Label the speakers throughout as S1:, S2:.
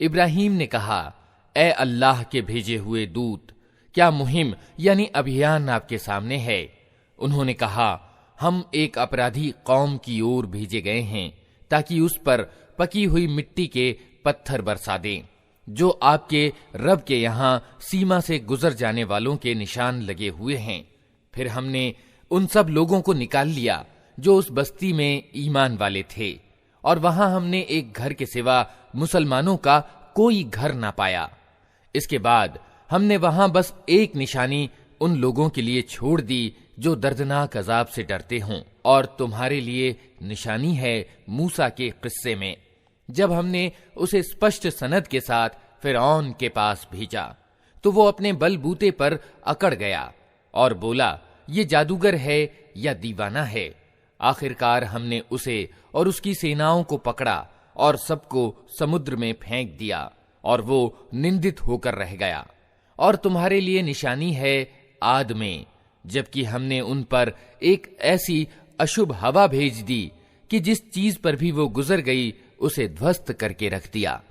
S1: इब्राहीम ने कहा, ए अल्लाह के भेजे हुए दूत, क्या मुहिम यानी अभियान आपके सामने है? उन्होंने कहा, हम एक अपराधी कौम की ओर भेजे गए हैं ताकि उस पर पकी हुई मिट्टी के पत्थर बरसा दें, जो आपके रब के यहाँ सीमा से गुजर जाने वालों के निशान लगे हुए हैं। फिर हमने उन सब लोगों को निकाल लिया जो उस बस्ती में ईमान वाले थे, और वहां हमने एक घर के सिवा मुसलमानों का कोई घर ना पाया। इसके बाद हमने वहां बस एक निशानी उन लोगों के लिए छोड़ दी जो दर्दनाक अजाब से डरते हों, और तुम्हारे लिए निशानी है मूसा के किस्से में, जब हमने उसे स्पष्ट सनद के साथ फिरौन के पास भेजा तो वो अपने बलबूते पर अकड़ गया और बोला, ये जादूगर है या दीवाना है। आखिरकार हमने उसे और उसकी सेनाओं को पकड़ा और सबको समुद्र में फेंक दिया, और वो निंदित होकर रह गया। और तुम्हारे लिए निशानी है आद में, जबकि हमने उन पर एक ऐसी अशुभ हवा भेज दी कि जिस चीज पर भी वो गुजर गई उसे ध्वस्त करके रख दिया।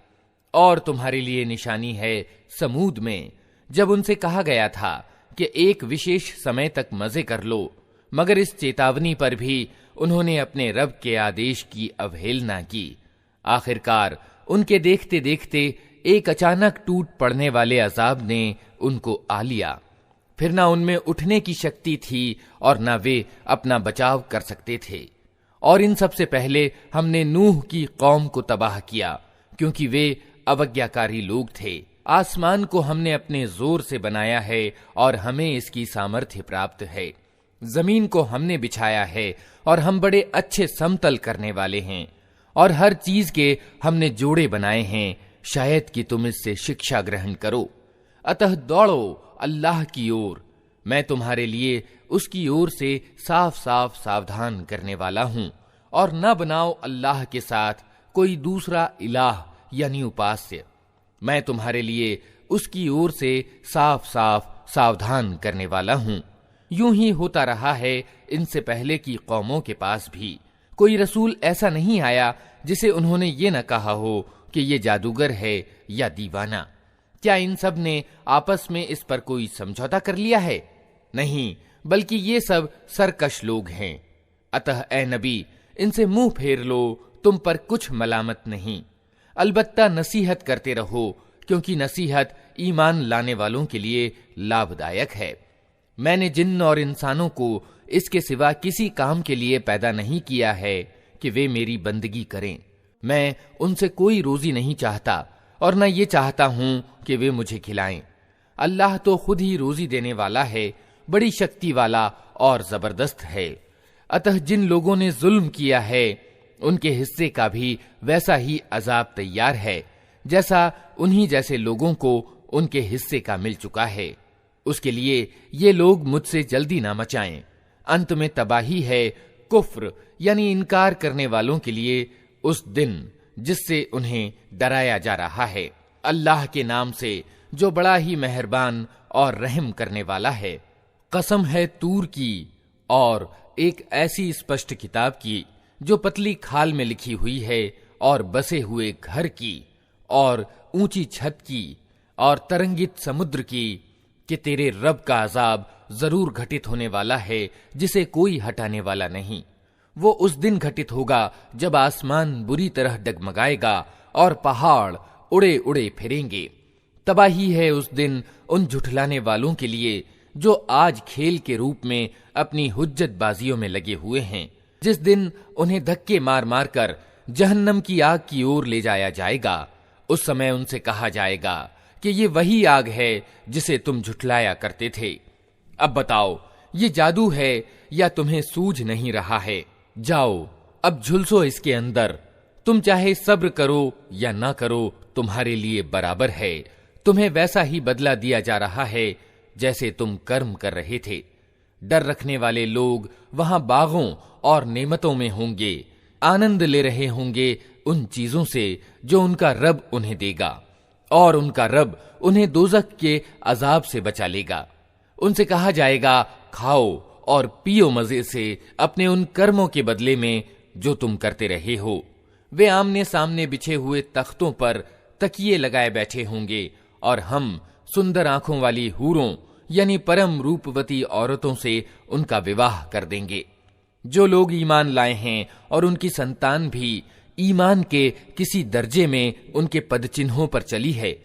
S1: और तुम्हारे लिए निशानी है समूद में, जब उनसे कहा गया था कि एक विशेष समय तक मजे कर लो, मगर इस चेतावनी पर भी उन्होंने अपने रब के आदेश की अवहेलना की। आखिरकार उनके देखते देखते एक अचानक टूट पड़ने वाले अजाब ने उनको आ लिया। फिर ना उनमें उठने की शक्ति थी और ना वे अपना बचाव कर सकते थे। और इन सबसे पहले हमने नूह की कौम को तबाह किया, क्योंकि वे अवज्ञाकारी लोग थे। आसमान को हमने अपने जोर से बनाया है और हमें इसकी सामर्थ्य प्राप्त है। जमीन को हमने बिछाया है और हम बड़े अच्छे समतल करने वाले हैं, और हर चीज के हमने जोड़े बनाए हैं, शायद कि तुम इससे शिक्षा ग्रहण करो। अतः दौड़ो अल्लाह की ओर, मैं तुम्हारे लिए उसकी ओर से साफ साफ सावधान करने वाला हूं, और न बनाओ अल्लाह के साथ कोई दूसरा इलाह यानी उपास्य। मैं तुम्हारे लिए उसकी ओर से साफ साफ सावधान करने वाला हूं। यूं ही होता रहा है इनसे पहले की कौमों के पास भी। कोई रसूल ऐसा नहीं आया जिसे उन्होंने ये न कहा हो कि ये जादूगर है या दीवाना। क्या इन सब ने आपस में इस पर कोई समझौता कर लिया है? नहीं, बल्कि ये सब सरकश लोग हैं। अतः ए नबी, इनसे मुंह फेर लो, तुम पर कुछ मलामत नहीं। अलबत्ता नसीहत करते रहो, क्योंकि नसीहत ईमान लाने वालों के लिए लाभदायक है। मैंने जिन्न और इंसानों को इसके सिवा किसी काम के लिए पैदा नहीं किया है कि वे मेरी बंदगी करें। मैं उनसे कोई रोजी नहीं चाहता, और न ये चाहता हूं कि वे मुझे खिलाएं। अल्लाह तो खुद ही रोजी देने वाला है, बड़ी शक्ति वाला और जबरदस्त है। अतः जिन लोगों ने जुल्म किया है उनके हिस्से का भी वैसा ही अजाब तैयार है, जैसा उन्हीं जैसे लोगों को उनके हिस्से का मिल चुका है। उसके लिए ये लोग मुझसे जल्दी ना मचाएं। अंत में तबाही है कुफ्र यानी इनकार करने वालों के लिए उस दिन जिससे उन्हें डराया जा रहा है। अल्लाह के नाम से जो बड़ा ही मेहरबान और रहम करने वाला है। कसम है तूर की और एक ऐसी स्पष्ट किताब की जो पतली खाल में लिखी हुई है, और बसे हुए घर की, और ऊंची छत की, और तरंगित समुद्र की, कि तेरे रब का अजाब जरूर घटित होने वाला है जिसे कोई हटाने वाला नहीं। वो उस दिन घटित होगा जब आसमान बुरी तरह डगमगाएगा और पहाड़ उड़े उड़े फिरेंगे। तबाही है उस दिन उन झुठलाने वालों के लिए जो आज खेल के रूप में अपनी हुज्जत बाजियों में लगे हुए हैं। जिस दिन उन्हें धक्के मार मार कर जहन्नम की आग की ओर ले जाया जाएगा, उस समय उनसे कहा जाएगा कि ये वही आग है जिसे तुम झुठलाया करते थे। अब बताओ, ये जादू है या तुम्हें सूझ नहीं रहा है? जाओ अब झुलसो इसके अंदर। तुम चाहे सब्र करो या ना करो, तुम्हारे लिए बराबर है। तुम्हें वैसा ही बदला दिया जा रहा है जैसे तुम कर्म कर रहे थे। डर रखने वाले लोग वहां बागों और नेमतों में होंगे, आनंद ले रहे होंगे उन चीजों से जो उनका रब उन्हें देगा, और उनका रब उन्हें दोजख के अजाब से बचा लेगा। उनसे कहा जाएगा, खाओ और पियो मजे से अपने उन कर्मों के बदले में जो तुम करते रहे हो। वे आमने सामने बिछे हुए तख्तों पर तकिए लगाए बैठे होंगे और हम सुंदर आंखों वाली हूरों यानी परम रूपवती औरतों से उनका विवाह कर देंगे। जो लोग ईमान लाए हैं और उनकी संतान भी ईमान के किसी दर्जे में उनके पदचिन्हों पर चली है,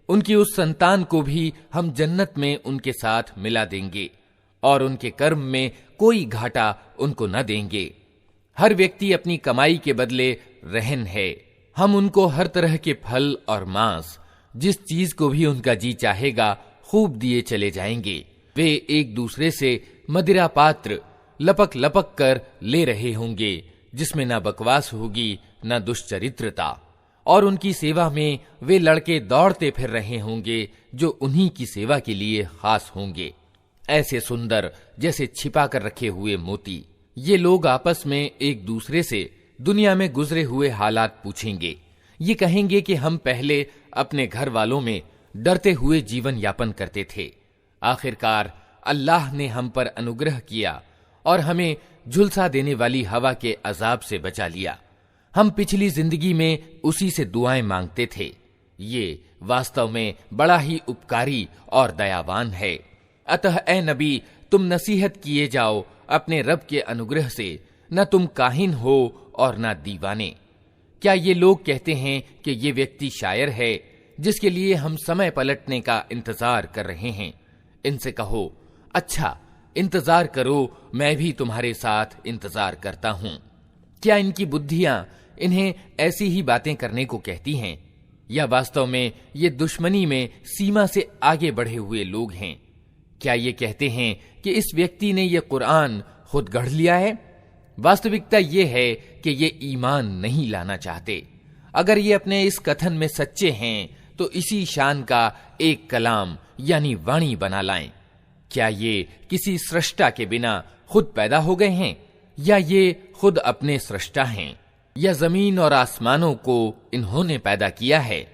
S1: उनकी उस संतान को भी हम जन्नत में उनके साथ मिला देंगे और उनके कर्म में कोई घाटा उनको न देंगे। हर व्यक्ति अपनी कमाई के बदले रहन है। हम उनको हर तरह के फल और मांस, जिस चीज को भी उनका जी चाहेगा, खूब दिए चले जाएंगे। वे एक दूसरे से मदिरा पात्र लपक लपक कर ले रहे होंगे, जिसमें न बकवास होगी न दुष्चरित्रता, और उनकी सेवा में वे लड़के दौड़ते फिर रहे होंगे जो उन्हीं की सेवा के लिए खास होंगे, ऐसे सुंदर जैसे छिपा कर रखे हुए मोती। ये लोग आपस में एक दूसरे से दुनिया में गुजरे हुए हालात पूछेंगे। ये कहेंगे कि हम पहले अपने घर वालों में डरते हुए जीवन यापन करते थे, आखिरकार अल्लाह ने हम पर अनुग्रह किया और हमें झुलसा देने वाली हवा के अजाब से बचा लिया। हम पिछली जिंदगी में उसी से दुआएं मांगते थे। ये वास्तव में बड़ा ही उपकारी और दयावान है। अतः ए नबी, तुम नसीहत किए जाओ अपने रब के अनुग्रह से, न तुम काहिन हो और न दीवाने। क्या ये लोग कहते हैं कि ये व्यक्ति शायर है जिसके लिए हम समय पलटने का इंतजार कर रहे हैं? इनसे कहो, अच्छा इंतजार करो, मैं भी तुम्हारे साथ इंतजार करता हूं। क्या इनकी बुद्धियां इन्हें ऐसी ही बातें करने को कहती हैं, या वास्तव में ये दुश्मनी में सीमा से आगे बढ़े हुए लोग हैं? क्या ये कहते हैं कि इस व्यक्ति ने ये कुरान खुद गढ़ लिया है? वास्तविकता ये है कि ये ईमान नहीं लाना चाहते। अगर ये अपने इस कथन में सच्चे हैं तो इसी शान का एक कलाम यानी वाणी बना लाएं। क्या ये किसी सृष्टा के बिना खुद पैदा हो गए हैं, या ये खुद अपने सृष्टा हैं, या जमीन और आसमानों को इन्होंने पैदा किया है?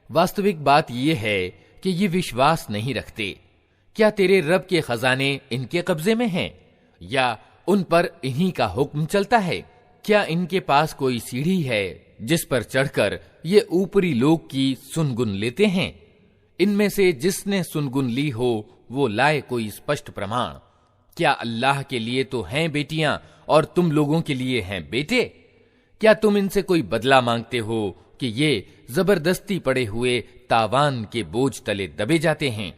S1: वास्तविक बात यह है कि ये विश्वास नहीं रखते। क्या तेरे रब के खजाने इनके कब्जे में हैं, या उन पर इन्हीं का हुक्म चलता है? क्या इनके पास कोई सीढ़ी है जिस पर चढ़कर ये ऊपरी लोक की सुनगुन लेते हैं? इनमें से जिसने सुनगुन ली हो वो लाए कोई स्पष्ट प्रमाण। क्या अल्लाह के लिए तो हैं बेटियां और तुम लोगों के लिए हैं बेटे? क्या तुम इनसे कोई बदला मांगते हो कि ये जबरदस्ती पड़े हुए तावान के बोझ तले दबे जाते हैं?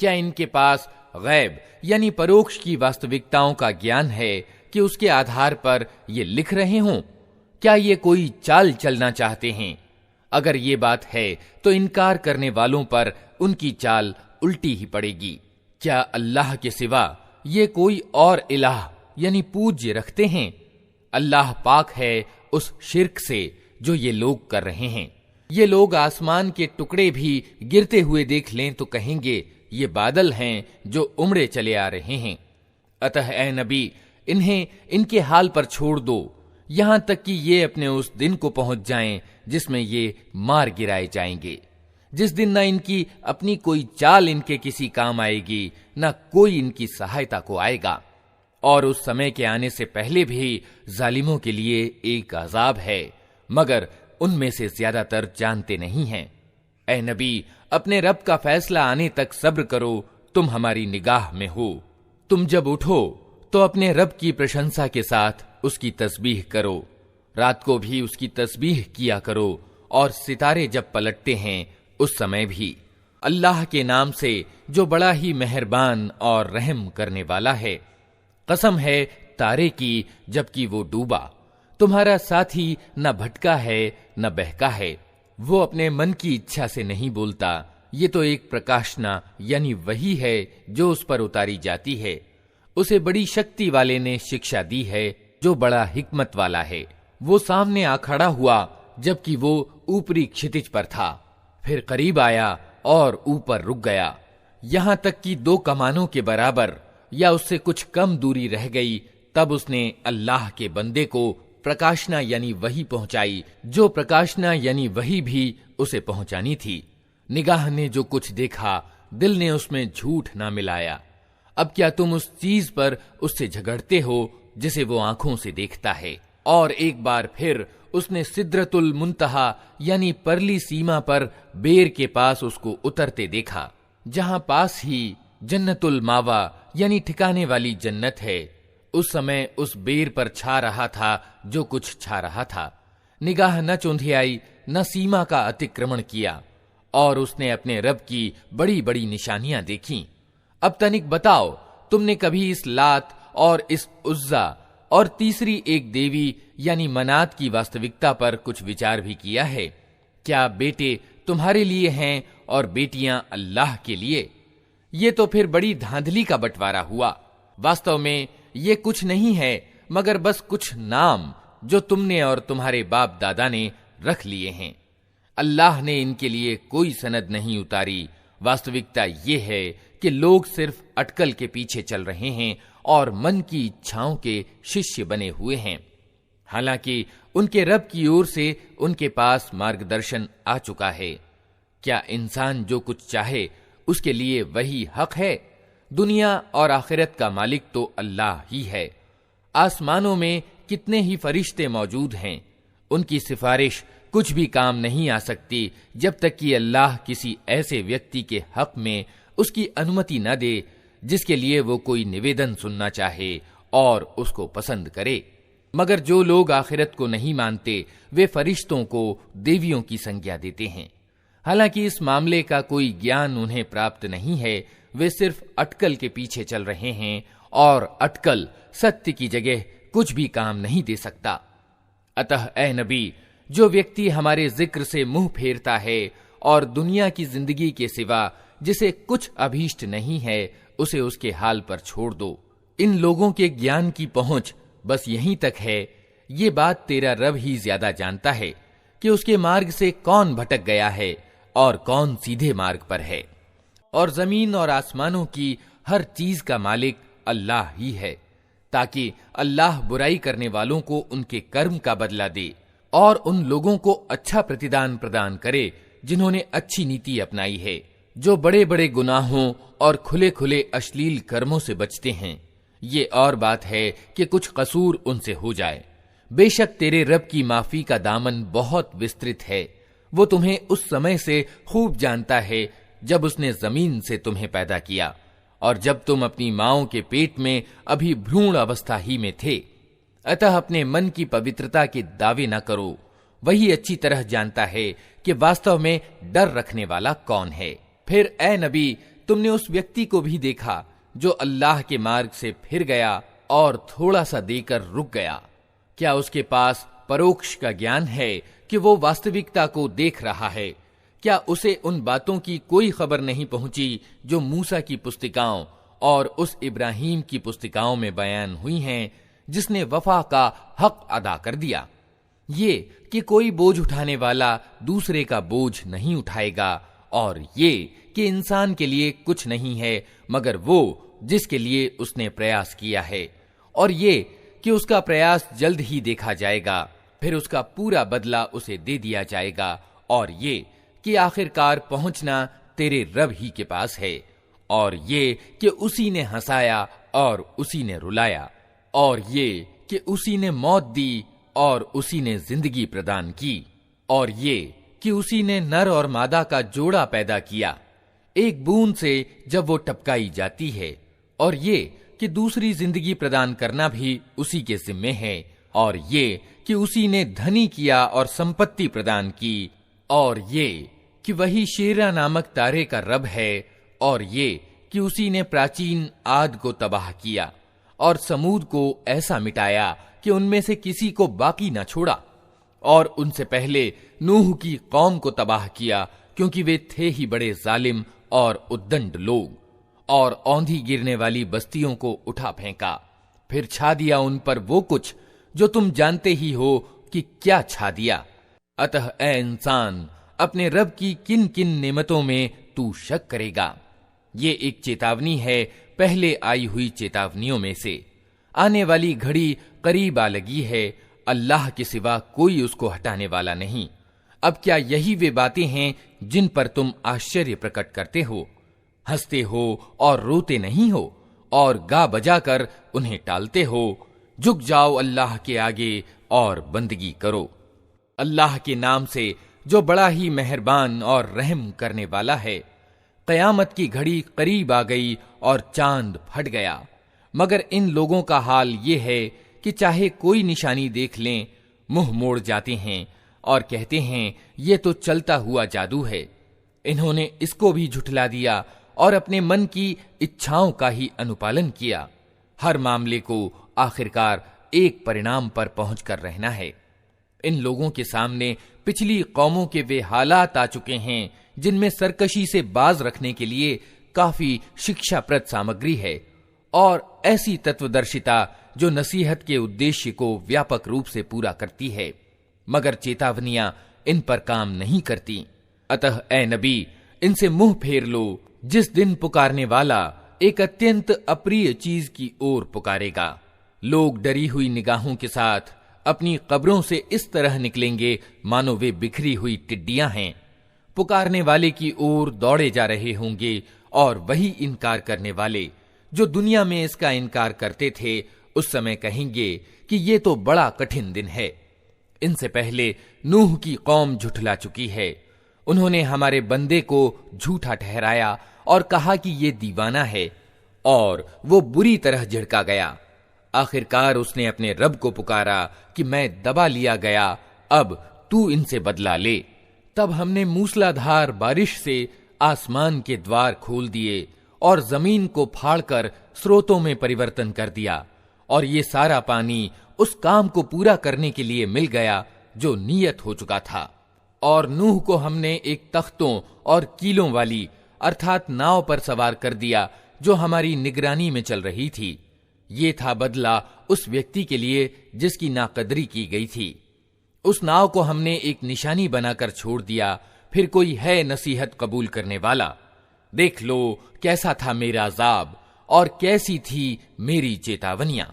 S1: क्या इनके पास गैब यानी परोक्ष की वास्तविकताओं का ज्ञान है कि उसके आधार पर ये लिख रहे हों? क्या ये कोई चाल चलना चाहते हैं? अगर ये बात है तो इनकार करने वालों पर उनकी चाल उल्टी ही पड़ेगी। क्या अल्लाह के सिवा ये कोई और इलाह यानी पूज्य रखते हैं? अल्लाह पाक है उस शिर्क से जो ये लोग कर रहे हैं। ये लोग आसमान के टुकड़े भी गिरते हुए देख लें तो कहेंगे ये बादल हैं जो उमड़े चले आ रहे हैं। अतः ए नबी, इन्हें इनके हाल पर छोड़ दो, यहां तक कि ये अपने उस दिन को पहुंच जाएं जिसमें ये मार गिराए जाएंगे, जिस दिन न इनकी अपनी कोई चाल इनके किसी काम आएगी, न कोई इनकी सहायता को आएगा। और उस समय के आने से पहले भी जालिमों के लिए एक अजाब है, मगर उनमें से ज्यादातर जानते नहीं हैं। ए नबी, अपने रब का फैसला आने तक सब्र करो, तुम हमारी निगाह में हो। तुम जब उठो तो अपने रब की प्रशंसा के साथ उसकी तस्बीह करो, रात को भी उसकी तस्बीह किया करो, और सितारे जब पलटते हैं उस समय भी। अल्लाह के नाम से जो बड़ा ही मेहरबान और रहम करने वाला है। कसम है तारे की जबकि वो डूबा, तुम्हारा साथी न भटका है न बहका है, वो अपने मन की इच्छा से नहीं बोलता। ये तो एक प्रकाशना यानी वही है जो उस पर उतारी जाती है। उसे बड़ी शक्ति वाले ने शिक्षा दी है जो बड़ा हिकमत वाला है। वो सामने आ खड़ा हुआ जबकि वो ऊपरी क्षितिज पर था, फिर करीब आया और ऊपर रुक गया, यहां तक कि 2 कमानों के बराबर या उससे कुछ कम दूरी रह गई। तब उसने अल्लाह के बंदे को प्रकाशना यानी वही पहुंचाई जो प्रकाशना यानी वही भी उसे पहुंचानी थी। निगाह ने जो कुछ देखा, दिल ने उसमें झूठ ना मिलाया। अब क्या तुम उस चीज पर उससे झगड़ते हो जिसे वो आंखों से देखता है? और एक बार फिर उसने सिद्रतुल मुंतहा यानी परली सीमा पर बेर के पास उसको उतरते देखा, जहां पास ही जन्नतुल मावा यानी ठिकाने वाली जन्नत है। उस समय उस बेर पर छा रहा था जो कुछ छा रहा था। निगाह न चौंधियाई, न सीमा का अतिक्रमण किया, और उसने अपने रब की बड़ी बड़ी निशानियां देखीं। अब तनिक बताओ, तुमने कभी इस लात और इस उज्जा और तीसरी एक देवी यानी मनात की वास्तविकता पर कुछ विचार भी किया है? क्या बेटे तुम्हारे लिए हैं और बेटियां अल्लाह के लिए? ये तो फिर बड़ी धांधली का बंटवारा हुआ। वास्तव में ये कुछ नहीं है मगर बस कुछ नाम जो तुमने और तुम्हारे बाप दादा ने रख लिए हैं। अल्लाह ने इनके लिए कोई सनद नहीं उतारी। वास्तविकता ये है कि लोग सिर्फ अटकल के पीछे चल रहे हैं और मन की इच्छाओं के शिष्य बने हुए हैं। हालांकि उनके रब की ओर से उनके पास मार्गदर्शन आ चुका है। क्या इंसान जो कुछ चाहे उसके लिए वही हक है? दुनिया और आखिरत का मालिक तो अल्लाह ही है। आसमानों में कितने ही फरिश्ते मौजूद हैं, उनकी सिफारिश कुछ भी काम नहीं आ सकती जब तक कि अल्लाह किसी ऐसे व्यक्ति के हक में उसकी अनुमति न दे जिसके लिए वो कोई निवेदन सुनना चाहे और उसको पसंद करे। मगर जो लोग आखिरत को नहीं मानते वे फरिश्तों को देवियों की संज्ञा देते हैं। हालांकि इस मामले का कोई ज्ञान उन्हें प्राप्त नहीं है। वे सिर्फ अटकल के पीछे चल रहे हैं और अटकल सत्य की जगह कुछ भी काम नहीं दे सकता। अतः ए नबी, जो व्यक्ति हमारे जिक्र से मुंह फेरता है और दुनिया की जिंदगी के सिवा जिसे कुछ अभीष्ट नहीं है उसे उसके हाल पर छोड़ दो। इन लोगों के ज्ञान की पहुंच बस यहीं तक है। ये बात तेरा रब ही ज्यादा जानता है कि उसके मार्ग से कौन भटक गया है और कौन सीधे मार्ग पर है। और जमीन और आसमानों की हर चीज का मालिक अल्लाह ही है, ताकि अल्लाह बुराई करने वालों को उनके कर्म का बदला दे और उन लोगों को अच्छा प्रतिदान प्रदान करे जिन्होंने अच्छी नीति अपनाई है, जो बड़े बड़े गुनाहों और खुले खुले अश्लील कर्मों से बचते हैं। ये और बात है कि कुछ कसूर उनसे हो जाए। बेशक तेरे रब की माफी का दामन बहुत विस्तृत है। वो तुम्हें उस समय से खूब जानता है जब उसने जमीन से तुम्हें पैदा किया और जब तुम अपनी माओं के पेट में अभी भ्रूण अवस्था ही में थे। अतः अपने मन की पवित्रता के दावे न करो। वही अच्छी तरह जानता है कि वास्तव में डर रखने वाला कौन है। फिर ए नबी, तुमने उस व्यक्ति को भी देखा जो अल्लाह के मार्ग से फिर गया और थोड़ा सा देकर रुक गया। क्या उसके पास परोक्ष का ज्ञान है कि वो वास्तविकता को देख रहा है? क्या उसे उन बातों की कोई खबर नहीं पहुंची जो मूसा की पुस्तिकाओं और उस इब्राहिम की पुस्तिकाओं में बयान हुई हैं, जिसने वफा का हक अदा कर दिया? ये कि कोई बोझ उठाने वाला दूसरे का बोझ नहीं उठाएगा, और ये कि इंसान के लिए कुछ नहीं है मगर वो जिसके लिए उसने प्रयास किया है, और ये कि उसका प्रयास जल्द ही देखा जाएगा, फिर उसका पूरा बदला उसे दे दिया जाएगा, और ये कि आखिरकार पहुंचना तेरे रब ही के पास है, और ये कि उसी ने हंसाया और उसी ने रुलाया, और ये कि उसी ने मौत दी और उसी ने जिंदगी प्रदान की, और ये कि उसी ने नर और मादा का जोड़ा पैदा किया एक बूंद से जब वो टपकाई जाती है, और ये कि दूसरी जिंदगी प्रदान करना भी उसी के जिम्मे है, और ये कि उसी ने धनी किया और संपत्ति प्रदान की, और ये कि वही शेरा नामक तारे का रब है, और ये कि उसी ने प्राचीन आद को तबाह किया और समूद को ऐसा मिटाया कि उनमें से किसी को बाकी न छोड़ा, और उनसे पहले नूह की कौम को तबाह किया क्योंकि वे थे ही बड़े जालिम और उद्दंड लोग, और औंधी गिरने वाली बस्तियों को उठा फेंका, फिर छा दिया उन पर वो कुछ जो तुम जानते ही हो कि क्या छा दिया। अतः ए इंसान, अपने रब की किन किन नेमतों में तू शक करेगा? ये एक चेतावनी है पहले आई हुई चेतावनियों में से। आने वाली घड़ी करीब आ लगी है, अल्लाह के सिवा कोई उसको हटाने वाला नहीं। अब क्या यही वे बातें हैं जिन पर तुम आश्चर्य प्रकट करते हो, हंसते हो और रोते नहीं हो, और गा बजा कर उन्हें टालते हो? झुक जाओ अल्लाह के आगे और बंदगी करो। अल्लाह के नाम से जो बड़ा ही मेहरबान और रहम करने वाला है। क़यामत की घड़ी करीब आ गई और चांद फट गया, मगर इन लोगों का हाल ये है कि चाहे कोई निशानी देख लें, मुंह मोड़ जाते हैं और कहते हैं ये तो चलता हुआ जादू है। इन्होंने इसको भी झुठला दिया और अपने मन की इच्छाओं का ही अनुपालन किया। हर मामले को आखिरकार एक परिणाम पर पहुंचकर रहना है। इन लोगों के सामने पिछली कौमों के वे हालात आ चुके हैं जिनमें सरकशी से बाज रखने के लिए काफी शिक्षाप्रद सामग्री है और ऐसी तत्वदर्शिता जो नसीहत के उद्देश्य को व्यापक रूप से पूरा करती है, मगर चेतावनियां इन पर काम नहीं करती। अतः ए नबी, इनसे मुंह फेर लो। जिस दिन पुकारने वाला एक अत्यंत अप्रिय चीज की ओर पुकारेगा, लोग डरी हुई निगाहों के साथ अपनी कब्रों से इस तरह निकलेंगे मानो वे बिखरी हुई टिड्डियां हैं। पुकारने वाले की ओर दौड़े जा रहे होंगे और वही इनकार करने वाले जो दुनिया में इसका इनकार करते थे उस समय कहेंगे कि ये तो बड़ा कठिन दिन है। इनसे पहले नूह की कौम झुठला चुकी है। उन्होंने हमारे बंदे को झूठा ठहराया और कहा कि ये दीवाना है, और वो बुरी तरह झिड़का गया। आखिरकार उसने अपने रब को पुकारा कि मैं दबा लिया गया, अब तू इनसे बदला ले। तब हमने मूसलाधार बारिश से आसमान के द्वार खोल दिए और जमीन को फाड़कर स्रोतों में परिवर्तन कर दिया, और ये सारा पानी उस काम को पूरा करने के लिए मिल गया जो नियत हो चुका था। और नूह को हमने एक तख्तों और कीलों वाली अर्थात नाव पर सवार कर दिया जो हमारी निगरानी में चल रही थी। ये था बदला उस व्यक्ति के लिए जिसकी नाकदरी की गई थी। उस नाव को हमने एक निशानी बनाकर छोड़ दिया, फिर कोई है नसीहत कबूल करने वाला। देख लो कैसा था मेरा अजाब और कैसी थी मेरी चेतावनियां।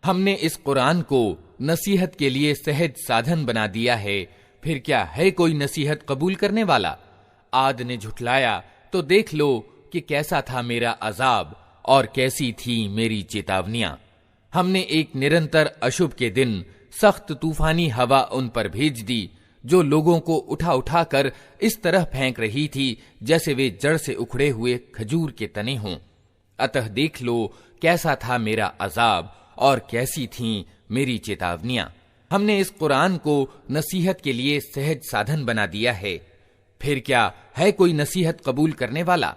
S1: हमने इस कुरान को नसीहत के लिए सहज साधन बना दिया है, फिर क्या है कोई नसीहत कबूल करने वाला। आद ने झुठलाया तो देख लो कि कैसा था मेरा अजाब और कैसी थी मेरी चेतावनियां। हमने एक निरंतर अशुभ के दिन सख्त तूफानी हवा उन पर भेज दी जो लोगों को उठा उठा कर इस तरह फेंक रही थी जैसे वे जड़ से उखड़े हुए खजूर के तने हों। अतः देख लो कैसा था मेरा अजाब और कैसी थी मेरी चेतावनियां। हमने इस कुरान को नसीहत के लिए सहज साधन बना दिया है, फिर क्या है कोई नसीहत कबूल करने वाला।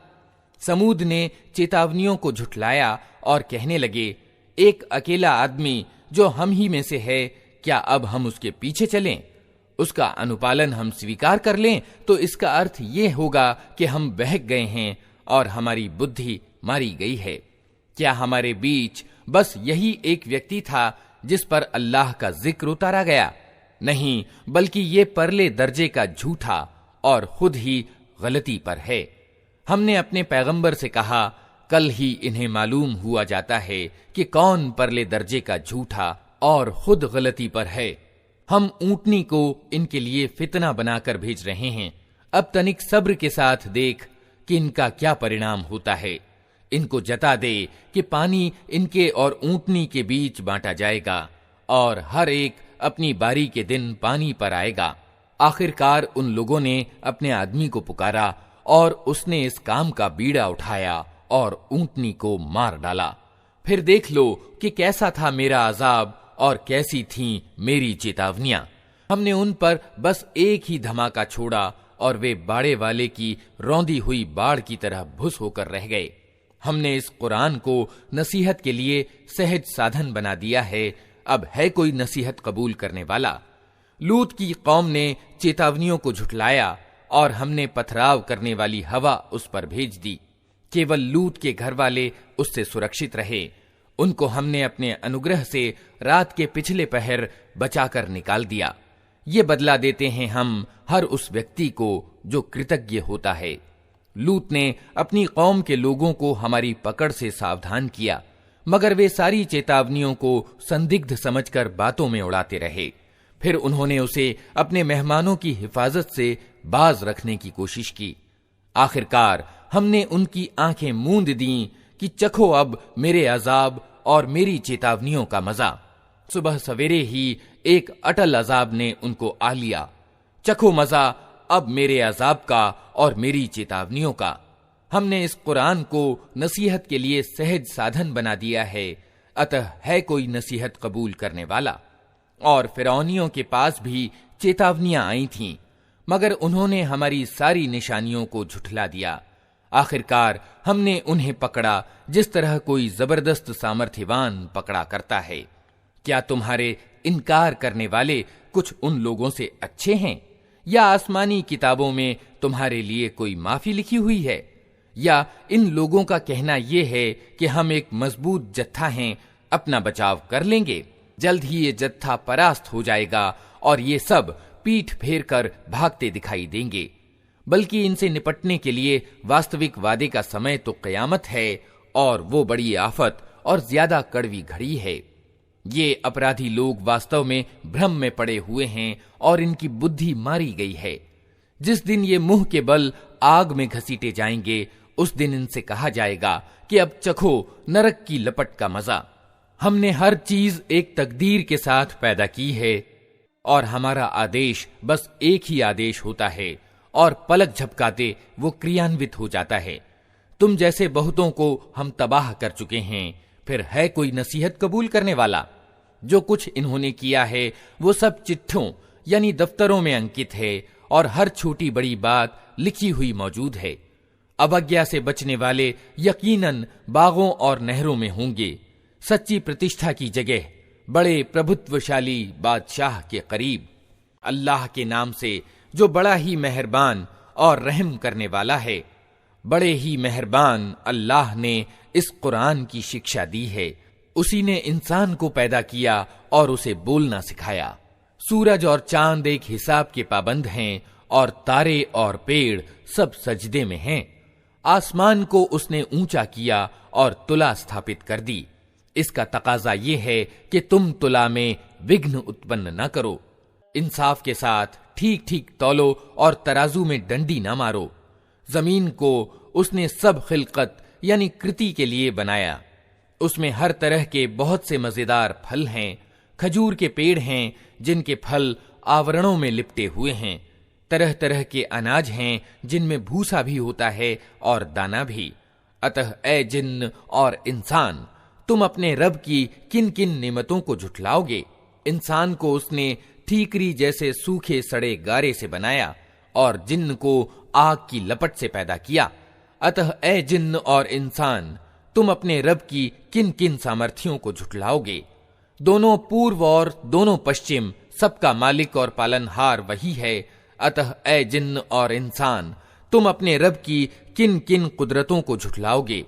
S1: समूद ने चेतावनियों को झुठलाया और कहने लगे, एक अकेला आदमी जो हम ही में से है, क्या अब हम उसके पीछे चलें? उसका अनुपालन हम स्वीकार कर लें तो इसका अर्थ ये होगा कि हम बहक गए हैं और हमारी बुद्धि मारी गई है। क्या हमारे बीच बस यही एक व्यक्ति था जिस पर अल्लाह का जिक्र उतारा गया? नहीं, बल्कि ये परले दर्जे का झूठा और खुद ही गलती पर है। हमने अपने पैगंबर से कहा, कल ही इन्हें मालूम हुआ जाता है कि कौन परले दर्जे का झूठा और खुद गलती पर है। हम ऊंटनी को इनके लिए फितना बनाकर भेज रहे हैं। अब तनिक सब्र के साथ देख कि इनका क्या परिणाम होता है। इनको जता दे कि पानी इनके और ऊंटनी के बीच बांटा जाएगा और हर एक अपनी बारी के दिन पानी पर आएगा। आखिरकार उन लोगों ने अपने आदमी को पुकारा और उसने इस काम का बीड़ा उठाया और ऊंटनी को मार डाला। फिर देख लो कि कैसा था मेरा अजाब और कैसी थी मेरी चेतावनियां। हमने उन पर बस एक ही धमाका छोड़ा और वे बाड़े वाले की रौंदी हुई बाढ़ की तरह भुस होकर रह गए। हमने इस कुरान को नसीहत के लिए सहज साधन बना दिया है, अब है कोई नसीहत कबूल करने वाला। लूत की कौम ने चेतावनियों को झुठलाया और हमने पथराव करने वाली हवा उस पर भेज दी। केवल लूत के घर वाले उससे सुरक्षित रहे। उनको हमने अपने अनुग्रह से रात के पिछले पहर बचाकर निकाल दिया। ये बदला देते हैं हम हर उस व्यक्ति को जो कृतज्ञ होता है। लूत ने अपनी कौम के लोगों को हमारी पकड़ से सावधान किया, मगर वे सारी चेतावनियों को संदिग्ध समझकर बातों में उड़ाते रहे। फिर उन्होंने उसे अपने मेहमानों की हिफाजत से बाज रखने की कोशिश की। आखिरकार हमने उनकी आंखें मूंद दी कि चखो अब मेरे अजाब और मेरी चेतावनियों का मजा। सुबह सवेरे ही एक अटल अजाब ने उनको आ लिया चखो मजा अब मेरे अजाब का और मेरी चेतावनियों का। हमने इस कुरान को नसीहत के लिए सहज साधन बना दिया है, अतः है कोई नसीहत कबूल करने वाला। और फिरौनियों के पास भी चेतावनियां आई थीं, मगर उन्होंने हमारी सारी निशानियों को झुठला दिया। आखिरकार हमने उन्हें पकड़ा जिस तरह कोई जबरदस्त सामर्थ्यवान पकड़ा करता है। क्या तुम्हारे इनकार करने वाले कुछ उन लोगों से अच्छे हैं, या आसमानी किताबों में तुम्हारे लिए कोई माफी लिखी हुई है? या इन लोगों का कहना यह है कि हम एक मजबूत जत्था हैं, अपना बचाव कर लेंगे, जल्द ही ये जत्था परास्त हो जाएगा और ये सब पीठ फेर कर भागते दिखाई देंगे। बल्कि इनसे निपटने के लिए वास्तविक वादे का समय तो कयामत है, और वो बड़ी आफत और ज्यादा कड़वी घड़ी है। ये अपराधी लोग वास्तव में भ्रम में पड़े हुए हैं और इनकी बुद्धि मारी गई है। जिस दिन ये मुंह के बल आग में घसीटे जाएंगे, उस दिन इनसे कहा जाएगा कि अब चखो नरक की लपट का मजा। हमने हर चीज एक तकदीर के साथ पैदा की है, और हमारा आदेश बस एक ही आदेश होता है, और पलक झपकाते वो क्रियान्वित हो जाता है। तुम जैसे बहुतों को हम तबाह कर चुके हैं, फिर है कोई नसीहत कबूल करने वाला? जो कुछ इन्होंने किया है वो सब चिट्ठों यानी दफ्तरों में अंकित है, और हर छोटी बड़ी बात लिखी हुई मौजूद है। अवज्ञा से बचने वाले यकीनन बागों और नहरों में होंगे, सच्ची प्रतिष्ठा की जगह बड़े प्रभुत्वशाली बादशाह के करीब। अल्लाह के नाम से जो बड़ा ही मेहरबान और रहम करने वाला है। बड़े ही मेहरबान अल्लाह ने इस कुरान की शिक्षा दी है। उसी ने इंसान को पैदा किया और उसे बोलना सिखाया। सूरज और चांद एक हिसाब के पाबंद हैं, और तारे और पेड़ सब सजदे में हैं। आसमान को उसने ऊंचा किया और तुला स्थापित कर दी। इसका तकाजा ये है कि तुम तुला में विघ्न उत्पन्न न करो। इंसाफ के साथ ठीक ठीक तौलो और तराजू में डंडी न मारो। जमीन को उसने सब खिलकत यानी कृति के लिए बनाया। उसमें हर तरह के बहुत से मजेदार फल हैं। खजूर के पेड़ हैं जिनके फल आवरणों में लिपटे हुए हैं। तरह तरह के अनाज हैं जिनमें भूसा भी होता है और दाना भी। अतः ए जिन्न और इंसान, तुम अपने रब की किन किन नेमतों को झुठलाओगे? इंसान को उसने ठीकरी जैसे सूखे सड़े गारे से बनाया, और जिन्न को आग की लपट से पैदा किया। अतः ए जिन्न और इंसान, तुम अपने रब की किन किन सामर्थ्यों को झुठलाओगे? दोनों पूर्व और दोनों पश्चिम सबका मालिक और पालनहार वही है। अतः ए जिन्न और इंसान, तुम अपने रब की किन किन कुदरतों को झुठलाओगे?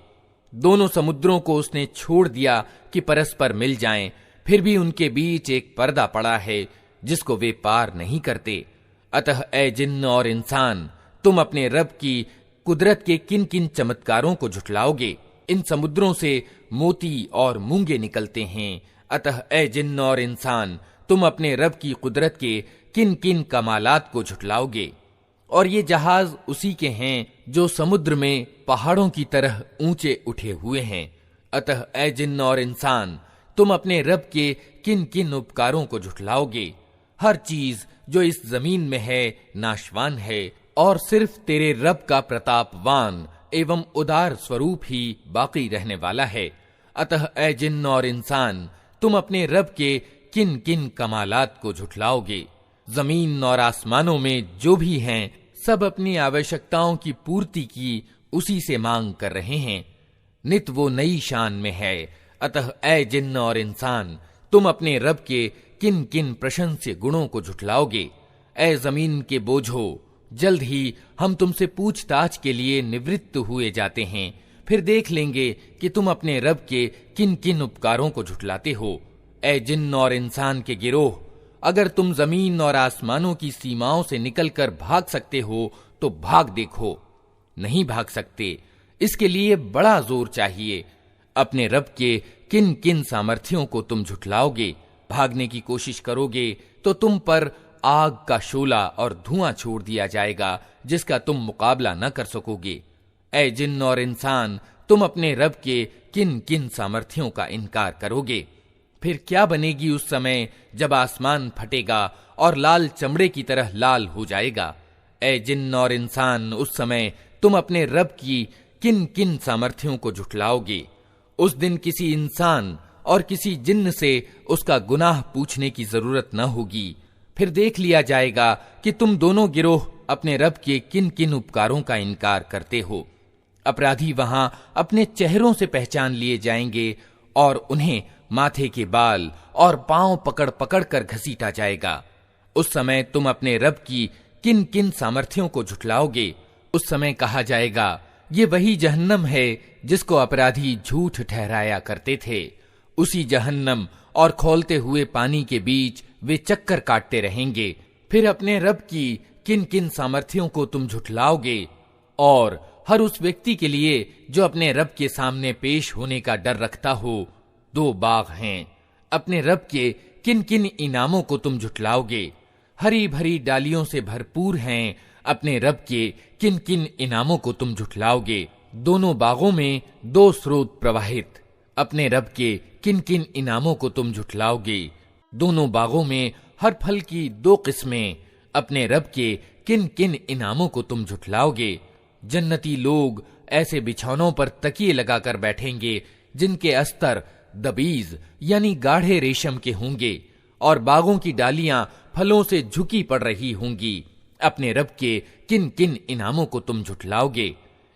S1: दोनों समुद्रों को उसने छोड़ दिया कि परस्पर मिल जाएं, फिर भी उनके बीच एक पर्दा पड़ा है जिसको वे पार नहीं करते। अतः ए जिन्न और इंसान, तुम अपने रब की कुदरत के किन किन चमत्कारों को झुठलाओगे? इन समुद्रों से मोती और मूंगे निकलते हैं। अतः ए जिन्न और इंसान, तुम अपने रब की कुदरत के किन किन कमालात को झुठलाओगे? और ये जहाज उसी के हैं जो समुद्र में पहाड़ों की तरह ऊंचे उठे हुए हैं। अतः ए जिन्न और इंसान, तुम अपने रब के किन किन उपकारों को झुठलाओगे? हर चीज जो इस जमीन में है नाशवान है, और सिर्फ तेरे रब का प्रतापवान एवं उदार स्वरूप ही बाकी रहने वाला है। अतः ए जिन्न और इंसान, तुम अपने रब के किन किन कमालात को झुठलाओगे? जमीन और आसमानों में जो भी हैं, सब अपनी आवश्यकताओं की पूर्ति की उसी से मांग कर रहे हैं। नित वो नई शान में है। अतः ए जिन्न और इंसान, तुम अपने रब के किन किन प्रशंस्य गुणों को झुठलाओगे? ए जमीन के बोझो, जल्द ही हम तुमसे पूछताछ के लिए निवृत्त हुए जाते हैं, फिर देख लेंगे कि तुम अपने रब के किन किन उपकारों को झुठलाते हो। ए जिन्न और इंसान के गिरोह, अगर तुम जमीन और आसमानों की सीमाओं से निकलकर भाग सकते हो तो भाग देखो। नहीं भाग सकते, इसके लिए बड़ा जोर चाहिए। अपने रब के किन किन सामर्थ्यों को तुम झुठलाओगे? भागने की कोशिश करोगे तो तुम पर आग का शोला और धुआं छोड़ दिया जाएगा जिसका तुम मुकाबला न कर सकोगे। ए जिन्न और इंसान, तुम अपने रब के किन किन सामर्थ्यों का इनकार करोगे? फिर क्या बनेगी उस समय जब आसमान फटेगा और लाल चमड़े की तरह लाल हो जाएगा। ऐ जिन्न और इंसान, उस समय तुम अपने रब की किन किन सामर्थ्यों को झुठलाओगे। उस दिन किसी इंसान और किसी जिन्न से उसका गुनाह पूछने की जरूरत न होगी। फिर देख लिया जाएगा कि तुम दोनों गिरोह अपने रब के किन किन उपकारों का इनकार करते हो। अपराधी वहां अपने चेहरों से पहचान लिए जाएंगे और उन्हें माथे के बाल और पांव पकड़ पकड़ कर घसीटा जाएगा। उस समय तुम अपने रब की किन किन सामर्थ्यों को झुठलाओगे। उस समय कहा जाएगा, ये वही जहन्नम है जिसको अपराधी झूठ ठहराया करते थे। उसी जहन्नम और खौलते हुए पानी के बीच वे चक्कर काटते रहेंगे। फिर अपने रब की किन किन सामर्थ्यों को तुम झुठलाओगे। और हर उस व्यक्ति के लिए जो अपने रब के सामने पेश होने का डर रखता हो, 2 बाग हैं। अपने रब के किन किन इनामों को तुम झुठलाओगे। हरी भरी डालियों से भरपूर हैं। अपने रब के किन किन इनामों को तुम झुठलाओगे। दोनों बागों में 2 स्रोत प्रवाहित। अपने रब के किन किन इनामों को तुम झुठलाओगे। दोनों बागों में हर फल की 2 किस्में। अपने रब के किन किन इनामों को तुम झुठलाओगे। जन्नती लोग ऐसे बिछौनों पर तकिए लगाकर बैठेंगे जिनके अस्तर दबीज यानी गाढ़े रेशम के होंगे और बागों की डालियां फलों से झुकी पड़ रही होंगी। अपने रब के किन किन इनामों को तुम झुठलाओगे।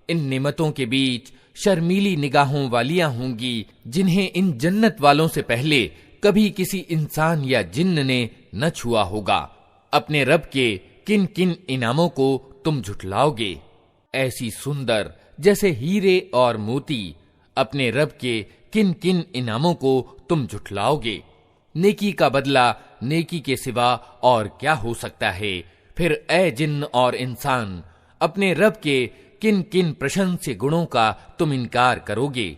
S1: इन नेमतों के बीच शर्मीली निगाहों वालियां होंगी जिन्हें इन जन्नत वालों से पहले कभी किसी इंसान या जिन्न ने न छुआ होगा। अपने रब के किन किन इनामों को तुम झुठलाओगे। ऐसी सुंदर जैसे हीरे और मोती। अपने रब के किन किन इनामों को तुम झुठलाओगे। नेकी का बदला नेकी के सिवा और क्या हो सकता है। फिर ऐ जिन्न और इंसान, अपने रब के किन किन प्रशंस्य गुणों का तुम इनकार करोगे।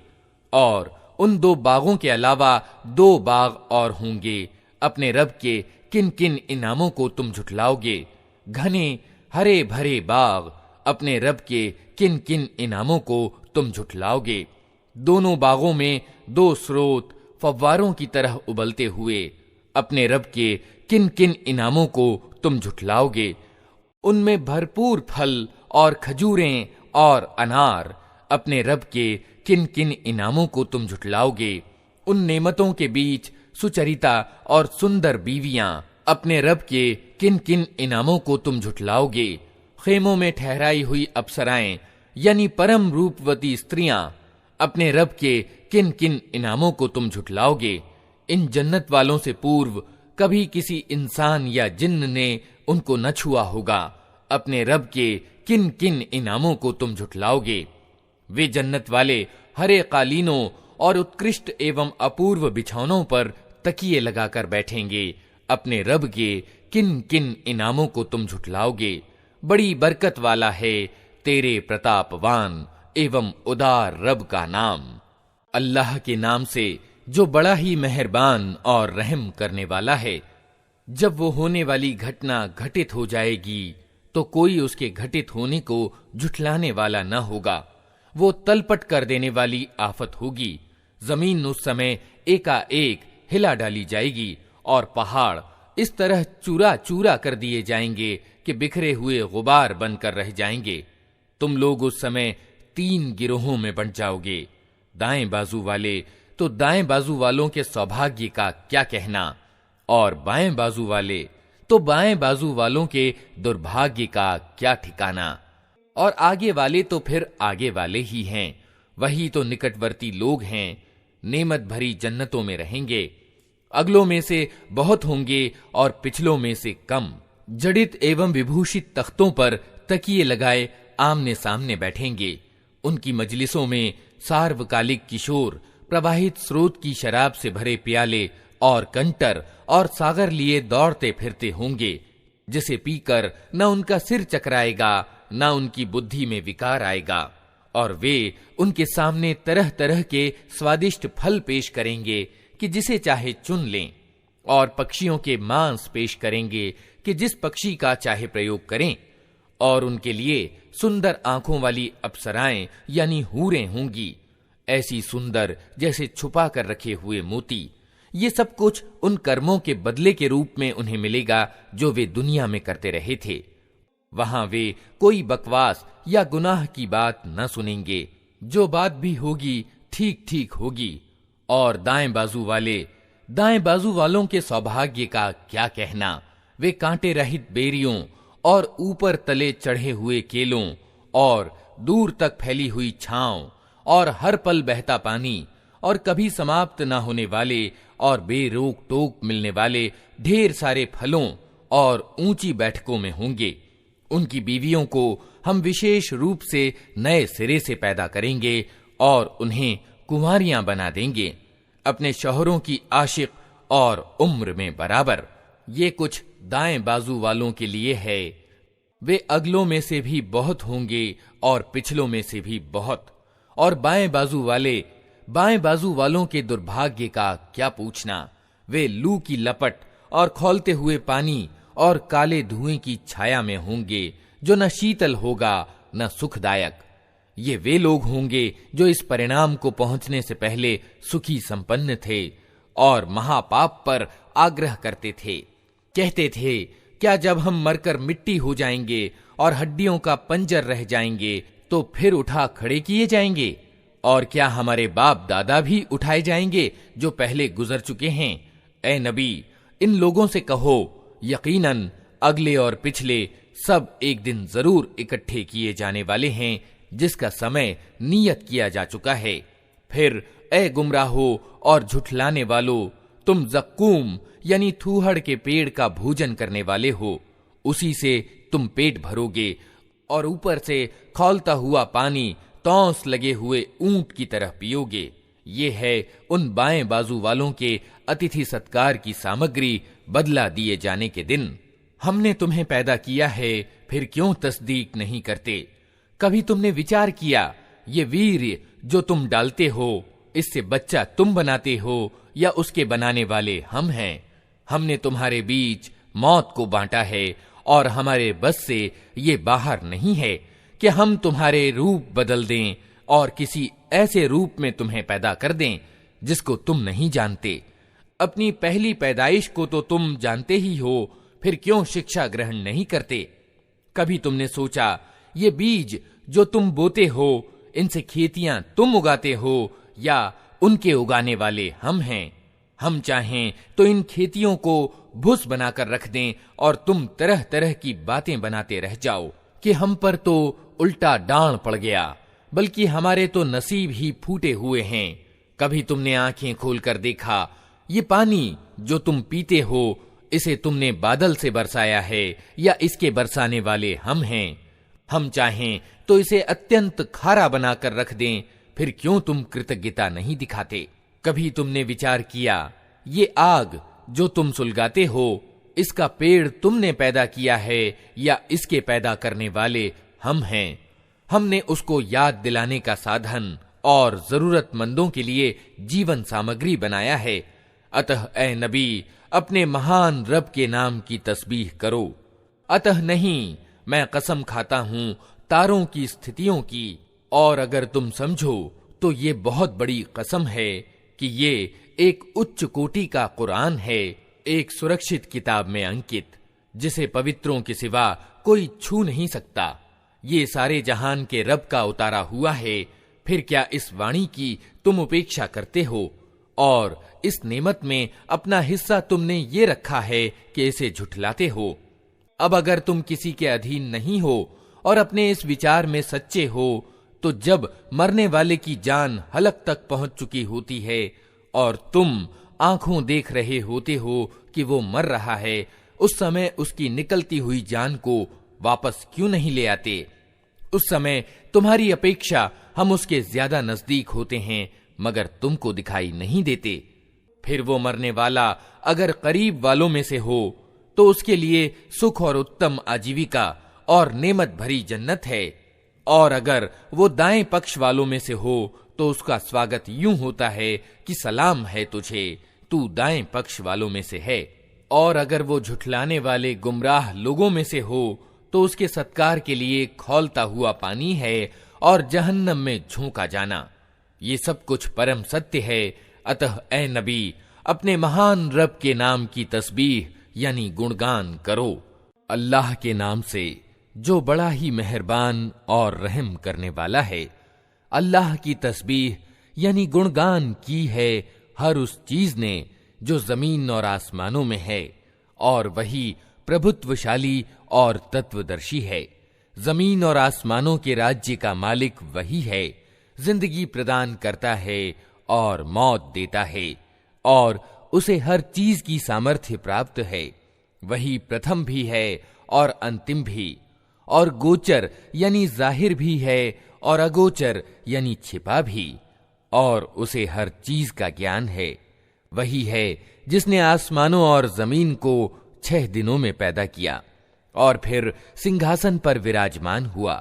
S1: और उन 2 बागों के अलावा 2 बाग और होंगे। अपने रब के किन किन इनामों को तुम झुठलाओगे। घने हरे भरे बाग। अपने रब के किन किन इनामों को तुम झुठलाओगे। दोनों बागों में 2 स्रोत फव्वारों की तरह उबलते हुए। अपने रब के किन किन इनामों को तुम झुठलाओगे। उनमें भरपूर फल और खजूरें और अनार। अपने रब के किन किन इनामों को तुम झुठलाओगे। उन नेमतों के बीच सुचरिता और सुंदर बीवियां। अपने रब के किन किन इनामों को तुम झुठलाओगे। खेमों में ठहराई हुई अप्सराएं यानी परम रूपवती स्त्रियां। अपने रब के किन किन इनामों को तुम झुठलाओगे। इन जन्नत वालों से पूर्व कभी किसी इंसान या जिन्न ने उनको न छुआ होगा। अपने रब के किन किन इनामों को तुम झुठलाओगे। वे जन्नत वाले हरे कालीनों और उत्कृष्ट एवं अपूर्व बिछौनों पर तकिए लगाकर बैठेंगे। अपने रब के किन किन इनामों को तुम झुठलाओगे। बड़ी बरकत वाला है तेरे प्रतापवान एवं उदार रब का नाम। अल्लाह के नाम से जो बड़ा ही मेहरबान और रहम करने वाला है। जब वो होने वाली घटना घटित हो जाएगी तो कोई उसके घटित होने को झुठलाने वाला न होगा। वो तलपट कर देने वाली आफत होगी। जमीन उस समय एकाएक हिला डाली जाएगी और पहाड़ इस तरह चूरा चूरा कर दिए जाएंगे कि बिखरे हुए गुबार बनकर रह जाएंगे। तुम लोग उस समय 3 गिरोहों में बंट जाओगे। दाएं बाजू वाले तो दाएं बाजू वालों के सौभाग्य का क्या कहना, और बाएं बाजू वाले तो बाएं बाजू वालों के दुर्भाग्य का क्या ठिकाना। और आगे वाले तो फिर आगे वाले ही हैं। वही तो निकटवर्ती लोग हैं। नेमत भरी जन्नतों में रहेंगे। अगलों में से बहुत होंगे और पिछलों में से कम। जड़ित एवं विभूषित तख्तों पर तकिए लगाए आमने सामने बैठेंगे। उनकी मजलिसों में सार्वकालिक किशोर प्रवाहित स्रोत की शराब से भरे प्याले और कंटर और सागर लिए दौड़ते फिरते होंगे, जिसे पीकर न उनका सिर चकराएगा न उनकी बुद्धि में विकार आएगा। और वे उनके सामने तरह तरह के स्वादिष्ट फल पेश करेंगे कि जिसे चाहे चुन लें, और पक्षियों के मांस पेश करेंगे कि जिस पक्षी का चाहे प्रयोग करें। और उनके लिए सुंदर आंखों वाली अप्सराएं यानी हूरें होंगी, ऐसी सुंदर जैसे छुपा कर रखे हुए मोती, ये सब कुछ उन कर्मों के बदले के रूप में उन्हें मिलेगा जो वे दुनिया में करते रहे थे। वहां वे कोई बकवास या गुनाह की बात न सुनेंगे। जो बात भी होगी ठीक ठीक होगी। और दाएं बाजू वालों के सौभाग्य का क्या कहना। वे कांटे रहित बेरियों और ऊपर तले चढ़े हुए केलों और दूर तक फैली हुई छांव और हर पल बहता पानी और कभी समाप्त न होने वाले और बेरोक टोक मिलने वाले ढेर सारे फलों और ऊंची बैठकों में होंगे। उनकी बीवियों को हम विशेष रूप से नए सिरे से पैदा करेंगे और उन्हें कुंवारियां बना देंगे, अपने शौहरों की आशिक और उम्र में बराबर। ये कुछ दाएं बाजू वालों के लिए है। वे अगलों में से भी बहुत होंगे और पिछलों में से भी बहुत। और बाएं बाजू वालों के दुर्भाग्य का क्या पूछना। वे लू की लपट और खौलते हुए पानी और काले धुएं की छाया में होंगे जो न शीतल होगा न सुखदायक। ये वे लोग होंगे जो इस परिणाम को पहुंचने से पहले सुखी संपन्न थे और महापाप पर आग्रह करते थे। कहते थे, क्या जब हम मरकर मिट्टी हो जाएंगे और हड्डियों का पंजर रह जाएंगे तो फिर उठा खड़े किए जाएंगे? और क्या हमारे बाप दादा भी उठाए जाएंगे जो पहले गुजर चुके हैं? ए नबी, इन लोगों से कहो, यकीनन अगले और पिछले सब एक दिन जरूर इकट्ठे किए जाने वाले हैं, जिसका समय नियत किया जा चुका है। फिर ए गुमराहो और झुठलाने वालों, तुम जक्कूम यानी थूहड़ के पेड़ का भोजन करने वाले हो। उसी से तुम पेट भरोगे और ऊपर से खौलता हुआ पानी तौंस लगे हुए ऊंट की तरह पियोगे। ये है उन बाएं बाजू वालों के अतिथि सत्कार की सामग्री बदला दिए जाने के दिन। हमने तुम्हें पैदा किया है, फिर क्यों तस्दीक नहीं करते? कभी तुमने विचार किया, ये वीर्य जो तुम डालते हो, इससे बच्चा तुम बनाते हो या उसके बनाने वाले हम हैं? हमने तुम्हारे बीच मौत को बांटा है और हमारे बस से ये बाहर नहीं है कि हम तुम्हारे रूप बदल दें और किसी ऐसे रूप में तुम्हें पैदा कर दें जिसको तुम नहीं जानते। अपनी पहली पैदाइश को तो तुम जानते ही हो, फिर क्यों शिक्षा ग्रहण नहीं करते? कभी तुमने सोचा, ये बीज जो तुम बोते हो, इनसे खेतियां तुम उगाते हो या उनके उगाने वाले हम हैं? हम चाहें तो इन खेतियों को भूस बनाकर रख दें और तुम तरह तरह की बातें बनाते रह जाओ कि हम पर तो उल्टा डांड पड़ गया, बल्कि हमारे तो नसीब ही फूटे हुए हैं। कभी तुमने आंखें खोलकर देखा, ये पानी जो तुम पीते हो, इसे तुमने बादल से बरसाया है या इसके बरसाने वाले हम हैं? हम चाहें तो इसे अत्यंत खारा बनाकर रख दें, फिर क्यों तुम कृतज्ञता नहीं दिखाते? कभी तुमने विचार किया, ये आग जो तुम सुलगाते हो, इसका पेड़ तुमने पैदा किया है या इसके पैदा करने वाले हम हैं? हमने उसको याद दिलाने का साधन और जरूरतमंदों के लिए जीवन सामग्री बनाया है। अतः ए नबी, अपने महान रब के नाम की तस्बीह करो। अतः नहीं, मैं कसम खाता हूं तारों की स्थितियों की, और अगर तुम समझो तो ये बहुत बड़ी कसम है कि ये एक उच्च कोटि का कुरान है, एक सुरक्षित किताब में अंकित, जिसे पवित्रों के सिवा कोई छू नहीं सकता। ये सारे जहान के रब का उतारा हुआ है। फिर क्या इस वाणी की तुम उपेक्षा करते हो? और इस नेमत में अपना हिस्सा तुमने ये रखा है कि इसे झुठलाते हो। अब अगर तुम किसी के अधीन नहीं हो और अपने इस विचार में सच्चे हो, तो जब मरने वाले की जान हलक तक पहुंच चुकी होती है और तुम आंखों देख रहे होते हो कि वो मर रहा है, उस समय उसकी निकलती हुई जान को वापस क्यों नहीं ले आते? उस समय तुम्हारी अपेक्षा हम उसके ज्यादा नजदीक होते हैं, मगर तुमको दिखाई नहीं देते। फिर वो मरने वाला अगर करीब वालों में से हो तो उसके लिए सुख और उत्तम आजीविका और नेमत भरी जन्नत है, और अगर वो दाएं पक्ष वालों में से हो तो उसका स्वागत यूं होता है कि सलाम है तुझे, तू दाएं पक्ष वालों में से है। और अगर वो झुठलाने वाले गुमराह लोगों में से हो तो उसके सत्कार के लिए खौलता हुआ पानी है और जहन्नम में झोंका जाना। ये सब कुछ परम सत्य है। अतः ए नबी, अपने महान रब के नाम की तस्बीह यानी गुणगान करो। अल्लाह के नाम से जो बड़ा ही मेहरबान और रहम करने वाला है। अल्लाह की तस्बीह यानी गुणगान की है हर उस चीज ने जो जमीन और आसमानों में है, और वही प्रभुत्वशाली और तत्वदर्शी है। जमीन और आसमानों के राज्य का मालिक वही है, जिंदगी प्रदान करता है और मौत देता है, और उसे हर चीज की सामर्थ्य प्राप्त है। वही प्रथम भी है और अंतिम भी, और गोचर यानी जाहिर भी है और अगोचर यानी छिपा भी, और उसे हर चीज का ज्ञान है। वही है जिसने आसमानों और जमीन को 6 दिनों में पैदा किया और फिर सिंहासन पर विराजमान हुआ।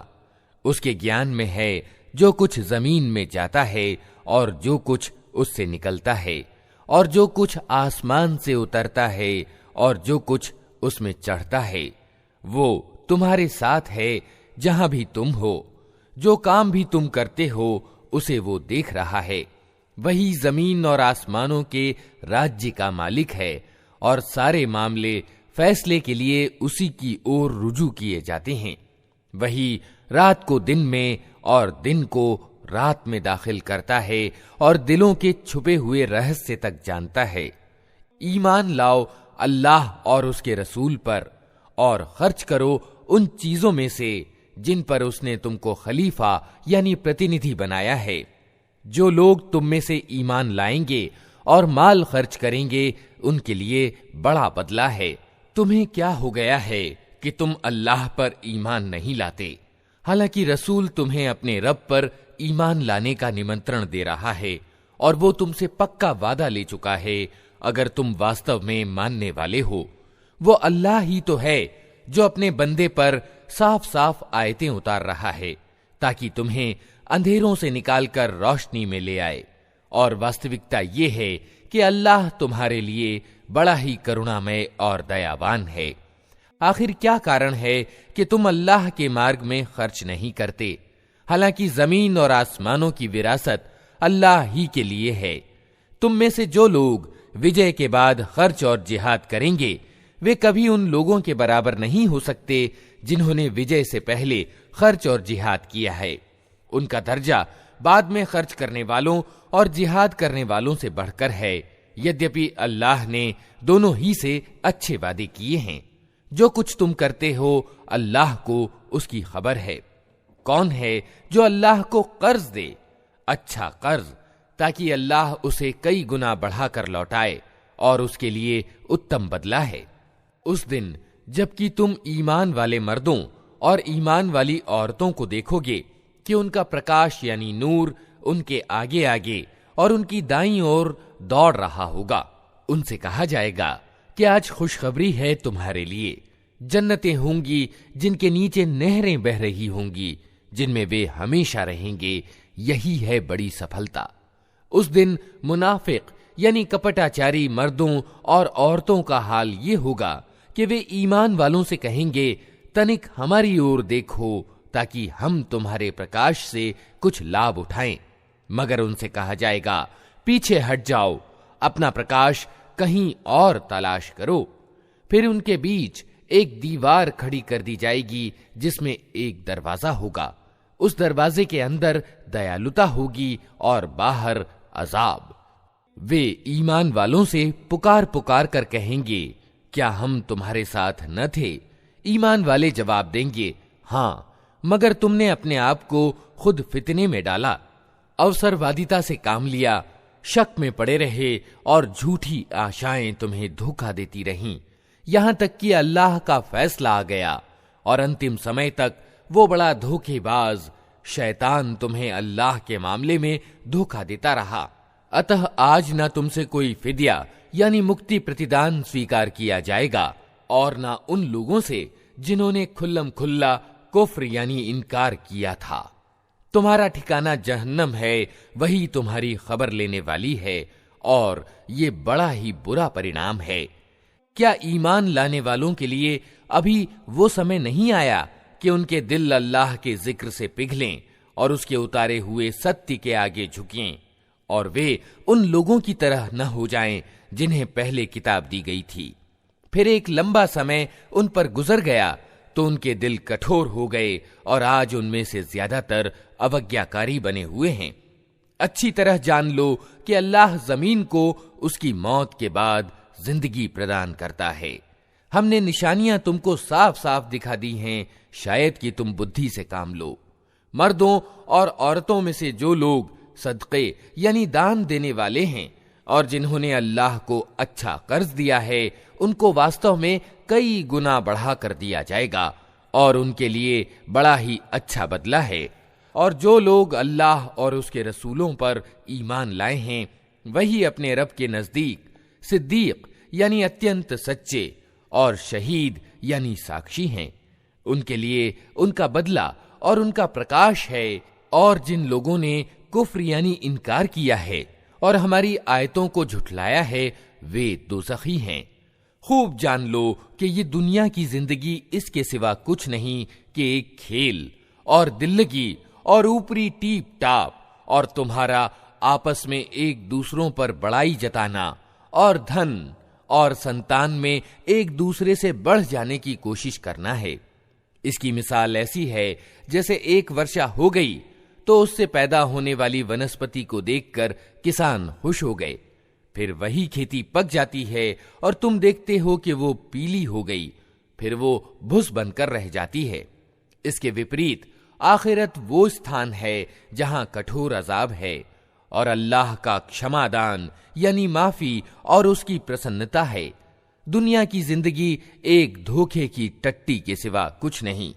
S1: उसके ज्ञान में है जो कुछ जमीन में जाता है और जो कुछ उससे निकलता है, और जो कुछ आसमान से उतरता है और जो कुछ उसमें चढ़ता है। वो तुम्हारे साथ है जहां भी तुम हो। जो काम भी तुम करते हो उसे वो देख रहा है। वही जमीन और आसमानों के राज्य का मालिक है, और सारे मामले फैसले के लिए उसी की ओर रुजू किए जाते हैं। वही रात को दिन में और दिन को रात में दाखिल करता है और दिलों के छुपे हुए रहस्य तक जानता है। ईमान लाओ अल्लाह और उसके रसूल पर, और खर्च करो उन चीजों में से जिन पर उसने तुमको खलीफा यानी प्रतिनिधि बनाया है। जो लोग तुम में से ईमान लाएंगे और माल खर्च करेंगे उनके लिए बड़ा बदला है। तुम्हें क्या हो गया है कि तुम अल्लाह पर ईमान नहीं लाते, हालांकि रसूल तुम्हें अपने रब पर ईमान लाने का निमंत्रण दे रहा है, और वो तुमसे पक्का वादा ले चुका है अगर तुम वास्तव में मानने वाले हो। वो अल्लाह ही तो है जो अपने बंदे पर साफ साफ आयतें उतार रहा है ताकि तुम्हें अंधेरों से निकालकर रोशनी में ले आए। और वास्तविकता ये है कि अल्लाह तुम्हारे लिए बड़ा ही करुणामय और दयावान है। आखिर क्या कारण है कि तुम अल्लाह के मार्ग में खर्च नहीं करते, हालांकि जमीन और आसमानों की विरासत अल्लाह ही के लिए है। तुम में से जो लोग विजय के बाद खर्च और जिहाद करेंगे वे कभी उन लोगों के बराबर नहीं हो सकते जिन्होंने विजय से पहले खर्च और जिहाद किया है। उनका दर्जा बाद में खर्च करने वालों और जिहाद करने वालों से बढ़कर है, यद्यपि अल्लाह ने दोनों ही से अच्छे वादे किए हैं। जो कुछ तुम करते हो अल्लाह को उसकी खबर है। कौन है जो अल्लाह को कर्ज दे, अच्छा कर्ज, ताकि अल्लाह उसे कई गुना बढ़ाकर लौटाए, और उसके लिए उत्तम बदला है। उस दिन जबकि तुम ईमान वाले मर्दों और ईमान वाली औरतों को देखोगे कि उनका प्रकाश यानी नूर उनके आगे आगे और उनकी दाईं ओर दौड़ रहा होगा, उनसे कहा जाएगा कि आज खुशखबरी है तुम्हारे लिए। जन्नतें होंगी जिनके नीचे नहरें बह रही होंगी, जिनमें वे हमेशा रहेंगे। यही है बड़ी सफलता। उस दिन मुनाफिक यानी कपटाचारी मर्दों और औरतों का हाल ये होगा कि वे ईमान वालों से कहेंगे, तनिक हमारी ओर देखो ताकि हम तुम्हारे प्रकाश से कुछ लाभ उठाएं। मगर उनसे कहा जाएगा, पीछे हट जाओ, अपना प्रकाश कहीं और तलाश करो। फिर उनके बीच एक दीवार खड़ी कर दी जाएगी जिसमें एक दरवाजा होगा। उस दरवाजे के अंदर दयालुता होगी और बाहर अजाब। वे ईमान वालों से पुकार पुकार कर कहेंगे, क्या हम तुम्हारे साथ न थे? ईमान वाले जवाब देंगे, हाँ, मगर तुमने अपने आप को खुद फितने में डाला, अवसरवादिता से काम लिया, शक में पड़े रहे और झूठी आशाएं तुम्हें धोखा देती रहीं, यहां तक कि अल्लाह का फैसला आ गया और अंतिम समय तक वो बड़ा धोखेबाज शैतान तुम्हें अल्लाह के मामले में धोखा देता रहा। अतः आज न तुमसे कोई फिदिया यानी मुक्ति प्रतिदान स्वीकार किया जाएगा और न उन लोगों से जिन्होंने खुल्लम खुल्ला कुफ्र यानी इनकार किया था। तुम्हारा ठिकाना जहन्नम है, वही तुम्हारी खबर लेने वाली है, और ये बड़ा ही बुरा परिणाम है। क्या ईमान लाने वालों के लिए अभी वो समय नहीं आया कि उनके दिल अल्लाह के जिक्र से पिघलें और उसके उतारे हुए सत्य के आगे झुकें, और वे उन लोगों की तरह न हो जाएं जिन्हें पहले किताब दी गई थी। फिर एक लंबा समय उन पर गुजर गया तो उनके दिल कठोर हो गए और आज उनमें से ज्यादातर अवज्ञाकारी बने हुए हैं। अच्छी तरह जान लो कि अल्लाह जमीन को उसकी मौत के बाद जिंदगी प्रदान करता है। हमने निशानियां तुमको साफ साफ दिखा दी हैं, शायद कि तुम बुद्धि से काम लो। मर्दों और औरतों में से जो लोग सदक़े यानी दान देने वाले हैं और जिन्होंने अल्लाह को अच्छा कर्ज दिया है, उनको वास्तव में कई गुना बढ़ा कर दिया जाएगा और उनके लिए बड़ा ही अच्छा बदला है। और जो लोग अल्लाह और उसके रसूलों पर ईमान लाए हैं, वही अपने रब के नजदीक सिद्दीक यानी अत्यंत सच्चे और शहीद यानी साक्षी हैं। उनके लिए उनका बदला और उनका प्रकाश है। और जिन लोगों ने कुफ्र यानी इनकार किया है और हमारी आयतों को झुठलाया है, वे दोज़खी हैं। खूब जान लो कि ये दुनिया की जिंदगी इसके सिवा कुछ नहीं कि एक खेल और दिल्लगी और ऊपरी टीप टाप और तुम्हारा आपस में एक दूसरों पर बड़ाई जताना और धन और संतान में एक दूसरे से बढ़ जाने की कोशिश करना है। इसकी मिसाल ऐसी है जैसे एक वर्षा हो गई तो उससे पैदा होने वाली वनस्पति को देखकर किसान खुश हो गए। फिर वही खेती पक जाती है और तुम देखते हो कि वो पीली हो गई, फिर वो भुस बनकर रह जाती है। इसके विपरीत आखिरत वो स्थान है जहां कठोर अजाब है और अल्लाह का क्षमादान यानी माफी और उसकी प्रसन्नता है। दुनिया की जिंदगी एक धोखे की टट्टी के सिवा कुछ नहीं।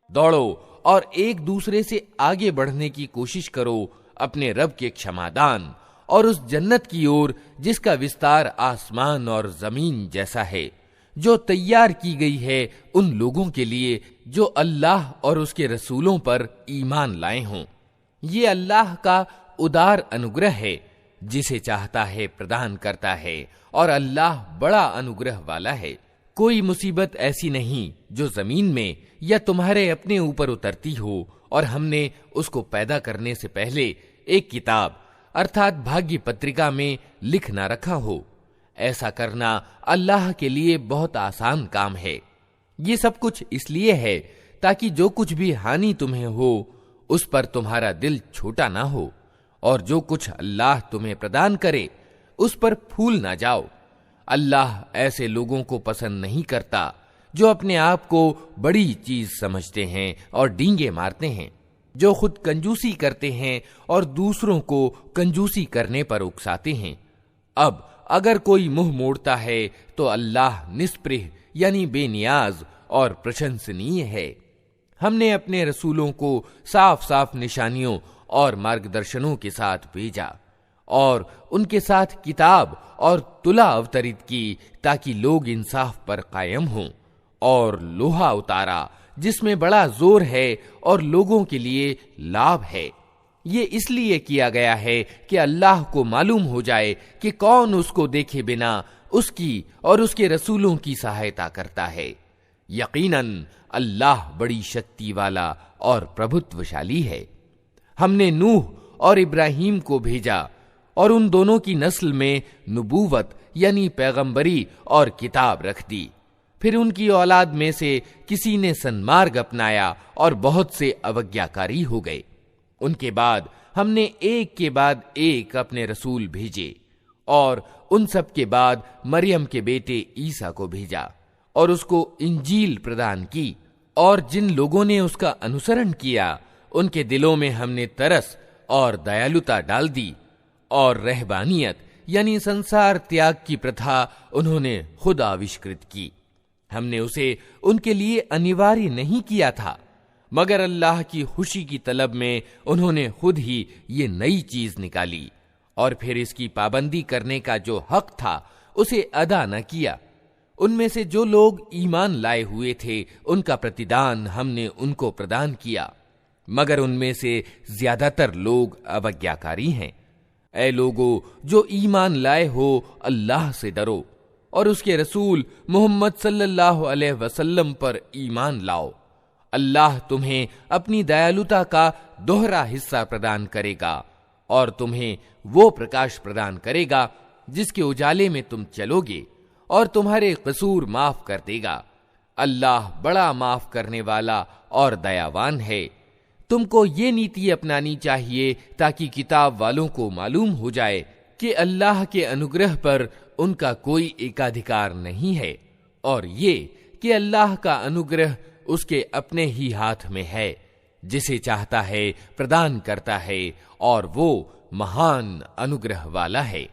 S1: दौड़ो और एक दूसरे से आगे बढ़ने की कोशिश करो अपने रब के क्षमादान और उस जन्नत की ओर जिसका विस्तार आसमान और जमीन जैसा है, जो तैयार की गई है उन लोगों के लिए जो अल्लाह और उसके रसूलों पर ईमान लाए हों। ये अल्लाह का उदार अनुग्रह है, जिसे चाहता है प्रदान करता है और अल्लाह बड़ा अनुग्रह वाला है। कोई मुसीबत ऐसी नहीं जो जमीन में या तुम्हारे अपने ऊपर उतरती हो और हमने उसको पैदा करने से पहले एक किताब अर्थात भाग्य पत्रिका में लिख ना रखा हो। ऐसा करना अल्लाह के लिए बहुत आसान काम है। ये सब कुछ इसलिए है ताकि जो कुछ भी हानि तुम्हें हो उस पर तुम्हारा दिल छोटा ना हो और जो कुछ अल्लाह तुम्हें प्रदान करे उस पर फूल ना जाओ। अल्लाह ऐसे लोगों को पसंद नहीं करता जो अपने आप को बड़ी चीज समझते हैं और डींगे मारते हैं, जो खुद कंजूसी करते हैं और दूसरों को कंजूसी करने पर उकसाते हैं। अब अगर कोई मुंह मोड़ता है तो अल्लाह निस्पृह यानी बेनियाज और प्रशंसनीय है। हमने अपने रसूलों को साफ साफ निशानियों और मार्गदर्शनों के साथ भेजा और उनके साथ किताब और तुला अवतरित की ताकि लोग इंसाफ पर कायम हों, और लोहा उतारा जिसमें बड़ा जोर है और लोगों के लिए लाभ है। ये इसलिए किया गया है कि अल्लाह को मालूम हो जाए कि कौन उसको देखे बिना उसकी और उसके रसूलों की सहायता करता है। यकीनन अल्लाह बड़ी शक्ति वाला और प्रभुत्वशाली है। हमने नूह और इब्राहिम को भेजा और उन दोनों की नस्ल में नबूवत यानी पैगंबरी और किताब रख दी। फिर उनकी औलाद में से किसी ने सन्मार्ग अपनाया और बहुत से अवज्ञाकारी हो गए। उनके बाद हमने एक के बाद एक अपने रसूल भेजे और उन सब के बाद मरियम के बेटे ईसा को भेजा और उसको इंजील प्रदान की। और जिन लोगों ने उसका अनुसरण किया उनके दिलों में हमने तरस और दयालुता डाल दी और रहबानियत यानी संसार त्याग की प्रथा उन्होंने खुद आविष्कृत की। हमने उसे उनके लिए अनिवार्य नहीं किया था, मगर अल्लाह की खुशी की तलब में उन्होंने खुद ही ये नई चीज निकाली और फिर इसकी पाबंदी करने का जो हक था उसे अदा न किया। उनमें से जो लोग ईमान लाए हुए थे उनका प्रतिदान हमने उनको प्रदान किया, मगर उनमें से ज्यादातर लोग अवज्ञाकारी हैं। ऐ लोगो जो ईमान लाए हो, अल्लाह से डरो और उसके रसूल मोहम्मद सल्लल्लाहु अलैहि वसल्लम पर ईमान लाओ। अल्लाह तुम्हें अपनी दयालुता का दोहरा हिस्सा प्रदान करेगा और तुम्हें वो प्रकाश प्रदान करेगा जिसके उजाले में तुम चलोगे, और तुम्हारे कसूर माफ कर देगा। अल्लाह बड़ा माफ करने वाला और दयावान है। तुमको ये नीति अपनानी चाहिए ताकि किताब वालों को मालूम हो जाए कि अल्लाह के अनुग्रह पर उनका कोई एकाधिकार नहीं है, और ये कि अल्लाह का अनुग्रह उसके अपने ही हाथ में है, जिसे चाहता है प्रदान करता है, और वो महान अनुग्रह वाला है।